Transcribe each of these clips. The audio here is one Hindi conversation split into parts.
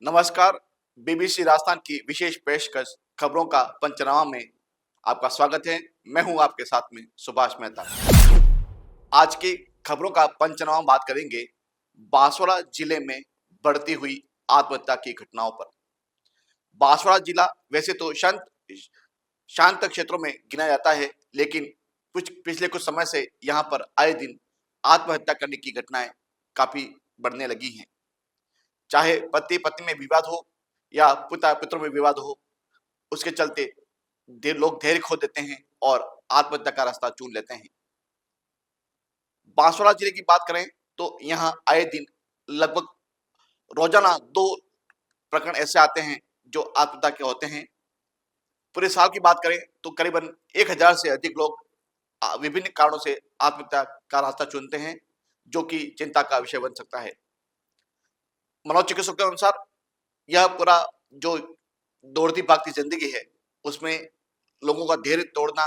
नमस्कार। बीबीसी राजस्थान की विशेष पेशकश खबरों का पंचनामा में आपका स्वागत है। मैं हूं आपके साथ में सुभाष मेहता। आज की खबरों का पंचनामा बात करेंगे बांसवाड़ा जिले में बढ़ती हुई आत्महत्या की घटनाओं पर। बांसवाड़ा जिला वैसे तो शांत क्षेत्रों में गिना जाता है, लेकिन पिछले कुछ समय से यहाँ पर आए दिन आत्महत्या करने की घटनाएं काफी बढ़ने लगी हैं। चाहे पति पत्नी में विवाद हो या पिता पुत्र में विवाद हो, उसके चलते लोग धैर्य खो देते हैं और आत्महत्या का रास्ता चुन लेते हैं। बांसवाड़ा जिले की बात करें तो यहाँ आए दिन लगभग रोजाना 2 प्रकरण ऐसे आते हैं जो आत्महत्या के होते हैं। पूरे साल की बात करें तो करीबन 1000 से अधिक लोग विभिन्न कारणों से आत्महत्या का रास्ता चुनते हैं, जो कि चिंता का विषय बन सकता है। मनोचिकित्सक के अनुसार यह पूरा जो दौड़ती भागती जिंदगी है, उसमें लोगों का धैर्य तोड़ना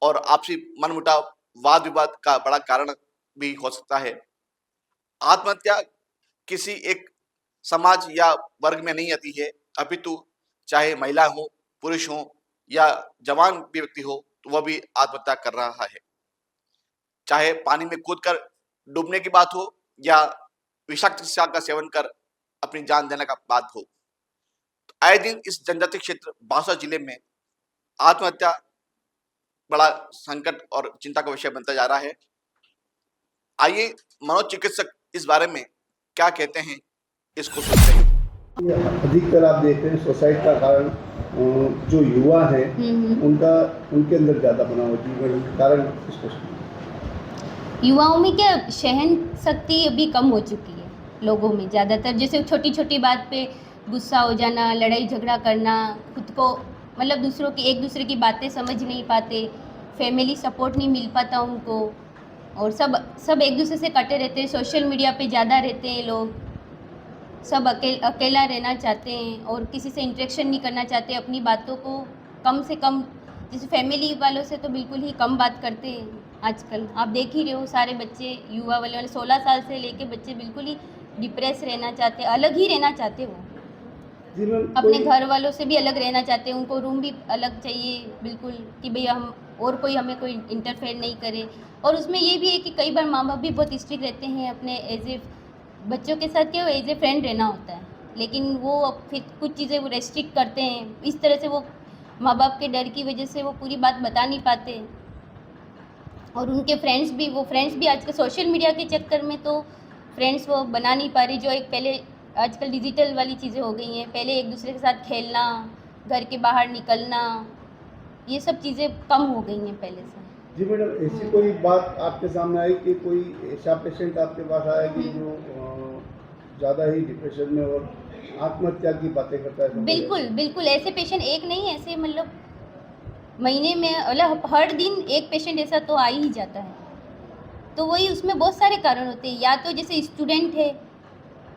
और आपसी मनमुटाव, वाद विवाद का बड़ा कारण भी हो सकता है। आत्महत्या किसी एक समाज या वर्ग में नहीं आती है, अपितु चाहे महिला हो, पुरुष हो या जवान भी व्यक्ति हो, तो वह भी आत्महत्या कर रहा है। चाहे पानी में कूदकर डूबने की बात हो या विषाक्त शराब का सेवन कर अपनी जान देने का बात हो। तो आए दिन इस जनजातीय क्षेत्र बांसवाड़ा जिले में आत्महत्या बड़ा संकट और चिंता का विषय बनता जा रहा है। आइए मनोचिकित्सक इस बारे में क्या कहते हैं, इसको सुनते हैं। अधिकतर आप देखते हैं सुसाइड का कारण जो युवा है उनके अंदर ज्यादा बना हुआ जीवन कारण स्पष्ट। युवाओं में क्या सहन शक्ति अभी कम हो चुकी है लोगों में। ज़्यादातर जैसे छोटी छोटी बात पे गुस्सा हो जाना, लड़ाई झगड़ा करना, खुद को मतलब एक दूसरे की बातें समझ नहीं पाते, फैमिली सपोर्ट नहीं मिल पाता उनको, और सब एक दूसरे से कटे रहते हैं, सोशल मीडिया पे ज़्यादा रहते हैं लोग, सब अकेला रहना चाहते हैं और किसी से इंटरेक्शन नहीं करना चाहते, अपनी बातों को कम से कम, जैसे फैमिली वालों से तो बिल्कुल ही कम बात करते हैं। आजकल आप देख ही रहे हो, सारे बच्चे युवा वाले 16 साल से लेके बच्चे बिल्कुल ही डिप्रेस रहना चाहते, अलग ही रहना चाहते, वो अपने घर वालों से भी अलग रहना चाहते हैं, उनको रूम भी अलग चाहिए बिल्कुल, कि भैया हम और कोई हमें कोई इंटरफेयर नहीं करे। और उसमें ये भी है कि कई बार माँ बाप भी बहुत स्ट्रिक्ट रहते हैं अपने एज ए बच्चों के साथ, क्या वो एज ए फ्रेंड रहना होता है, लेकिन वो फिर कुछ चीज़ें वो रेस्ट्रिक्ट करते हैं, इस तरह से वो माँ बाप के डर की वजह से वो पूरी बात बता नहीं पाते। और उनके फ्रेंड्स भी आजकल सोशल मीडिया के चक्कर में तो फ्रेंड्स वो बना नहीं पा रही, जो एक पहले आजकल डिजिटल वाली चीज़ें हो गई हैं। पहले एक दूसरे के साथ खेलना, घर के बाहर निकलना, ये सब चीज़ें कम हो गई हैं पहले से। जी मैडम, ऐसी कोई बात आपके सामने आई कि कोई ऐसा पेशेंट आपके पास आया कि जो ज़्यादा ही डिप्रेशन में और आत्महत्या की बातें करता है? बिल्कुल ऐसे पेशेंट एक नहीं, ऐसे मतलब महीने में मतलब हर दिन एक पेशेंट ऐसा तो आ ही जाता है। तो वही, उसमें बहुत सारे कारण होते हैं, या तो जैसे स्टूडेंट है,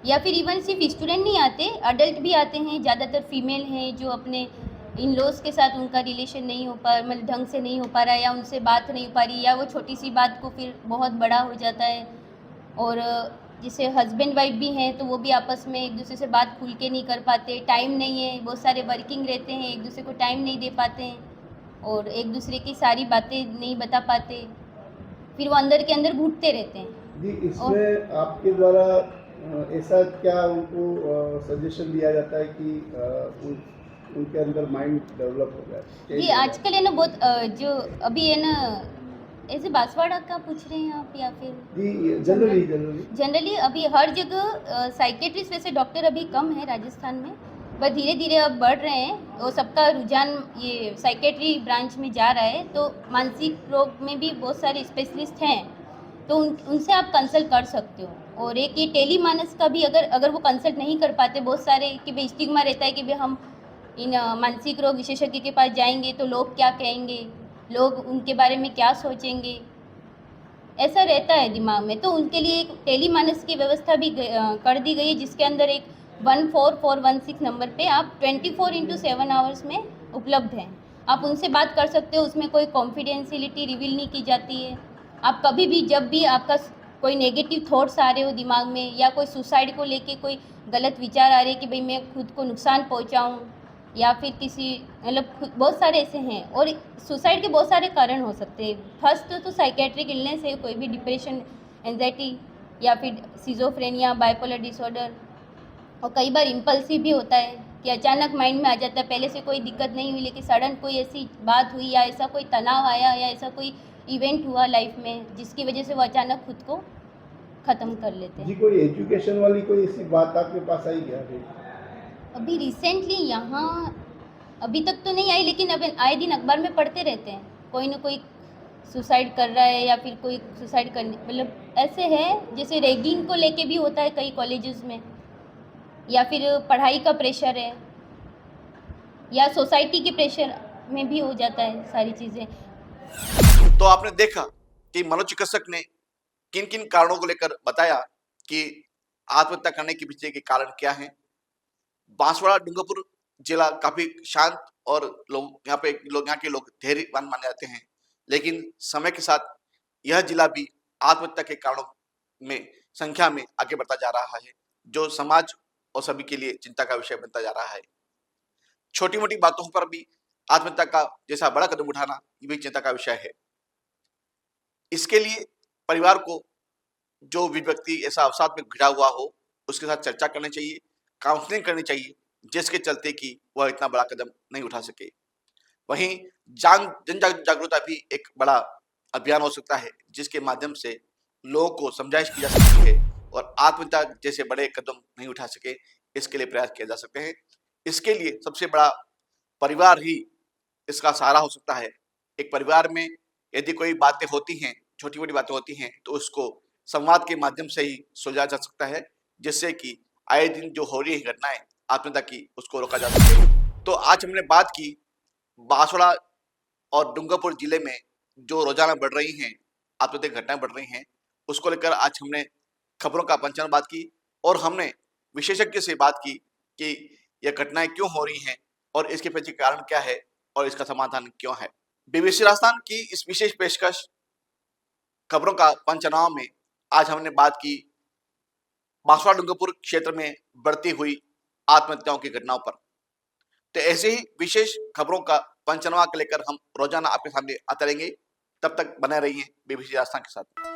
या फिर इवन सिर्फ स्टूडेंट नहीं आते, अडल्ट भी आते हैं, ज़्यादातर फीमेल हैं जो अपने इन लॉज के साथ उनका रिलेशन नहीं हो पा, मतलब ढंग से नहीं हो पा रहा है, या उनसे बात नहीं हो पा रही, या वो छोटी सी बात को फिर बहुत बड़ा हो जाता है। और जैसे हस्बैंड वाइफ भी हैं तो वो भी आपस में एक दूसरे से बात खुल के नहीं कर पाते, टाइम नहीं है, बहुत सारे वर्किंग रहते हैं, एक दूसरे को टाइम नहीं दे पाते हैं और एक दूसरे की सारी बातें नहीं बता पाते, फिर वो अंदर के अंदर घुटते रहते हैं। जी, इसमें आपके द्वारा ऐसा क्या उनको सजेशन दिया जाता है कि उनके अंदर माइंड डेवलप हो जाए? जी, आजकल है ना बहुत जो अभी है ना, ऐसे बांसवाड़ा का पूछ रहे हैं आप या फिर? जी, जनरली अभी हर जगह साइकेट्रिस्ट, वैसे डॉक्टर अभी कम है राजस्थान में, पर धीरे धीरे अब बढ़ रहे हैं और सबका रुझान ये साइकेट्री ब्रांच में जा रहा है। तो मानसिक रोग में भी बहुत सारे स्पेशलिस्ट हैं, तो उनसे आप कंसल्ट कर सकते हो। और एक ये टेलीमानस का भी अगर वो कंसल्ट नहीं कर पाते, बहुत सारे कि भाई स्टिग्मा रहता है कि भाई हम इन मानसिक रोग विशेषज्ञ के पास जाएंगे तो लोग क्या कहेंगे, लोग उनके बारे में क्या सोचेंगे, ऐसा रहता है दिमाग में। तो उनके लिए एक टेलीमानस की व्यवस्था भी कर दी गई है, जिसके अंदर एक 14416 नंबर पे आप 24/7 आवर्स में उपलब्ध हैं। आप उनसे बात कर सकते हो, उसमें कोई कॉन्फिडेंशियलिटी रिवील नहीं की जाती है। आप कभी भी जब भी आपका कोई नेगेटिव थॉट्स आ रहे हो दिमाग में, या कोई सुसाइड को लेके कोई गलत विचार आ रहे हैं कि भाई मैं खुद को नुकसान पहुंचाऊं, या फिर किसी मतलब बहुत सारे ऐसे हैं। और सुसाइड के बहुत सारे कारण हो सकते हैं। फर्स्ट तो साइकेट्रिक इलनेस है, कोई भी डिप्रेशन, एंजाइटी, या फिर सिजोफ्रेनिया, बाइपोलर डिसऑर्डर। और कई बार इम्पल्सिव भी होता है कि अचानक माइंड में आ जाता है, पहले से कोई दिक्कत नहीं हुई लेकिन सडन कोई ऐसी बात हुई या ऐसा कोई तनाव आया या ऐसा कोई इवेंट हुआ लाइफ में जिसकी वजह से वो अचानक खुद को ख़त्म कर लेते जी हैं। कोई एजुकेशन वाली कोई ऐसी बात आपके पास आई क्या अभी? अभी रिसेंटली यहाँ अभी तक तो नहीं आई, लेकिन अब आए दिन अखबार में पढ़ते रहते हैं, कोई ना कोई सुसाइड कर रहा है या फिर कोई सुसाइड करने, मतलब ऐसे है जैसे रैगिंग को लेके भी होता है कई कॉलेजेस में, या फिर पढ़ाई का प्रेशर है, या सोसाइटी के प्रेशर में भी हो जाता है सारी चीज़ें। तो आपने देखा कि मनोचिकित्सक ने किन किन कारणों को लेकर बताया कि आत्महत्या करने के पीछे के कारण क्या हैं। बांसवाड़ा डूंगरपुर जिला काफी शांत और लोग यहाँ के लोग धैर्यवान माने जाते हैं, लेकिन समय के साथ यह जिला भी आत्महत्या के कारणों में संख्या में आगे बढ़ता जा रहा है, जो समाज और सभी के लिए चिंता का विषय बनता जा रहा है। छोटी मोटी बातों पर भी आत्महत्या का जैसा बड़ा कदम उठाना ये भी चिंता का विषय है। इसके लिए परिवार को जो भी व्यक्ति ऐसा अवसाद में घिरा हुआ हो उसके साथ चर्चा करनी चाहिए, काउंसलिंग करनी चाहिए, जिसके चलते कि वह इतना बड़ा कदम नहीं उठा सके। वहीं जन जागरूकता भी एक बड़ा अभियान हो सकता है, जिसके माध्यम से लोगों को समझाइश की जा सकती है और आत्महत्या जैसे बड़े कदम नहीं उठा सके इसके लिए प्रयास किए जा सकते हैं। इसके लिए सबसे बड़ा परिवार ही इसका सहारा हो सकता है। एक परिवार में यदि कोई बातें होती हैं, छोटी मोटी बातें होती हैं, तो उसको संवाद के माध्यम से ही सुलझाया जा सकता है, जिससे कि आए दिन जो हो रही है घटनाएं आत्महत्या की उसको रोका जा सके। तो आज हमने बात की बांसवाड़ा और डूंगरपुर जिले में जो रोजाना बढ़ रही हैं आत्महत्या की घटनाएं बढ़ रही हैं, उसको लेकर आज हमने खबरों का पंचनामा बात की और हमने विशेषज्ञ से बात की कि यह घटनाएं क्यों हो रही हैं और इसके पीछे कारण क्या है और इसका समाधान क्यों है। बीबीसी राजस्थान की इस विशेष पेशकश खबरों का पंचनामा में आज हमने बात की बांसवाड़ा डूंगरपुर क्षेत्र में बढ़ती हुई आत्महत्याओं की घटनाओं पर। तो ऐसे ही विशेष खबरों का पंचनामा लेकर हम रोजाना आपके सामने आते रहेंगे। तब तक बने रहिए बीबीसी राजस्थान के साथ।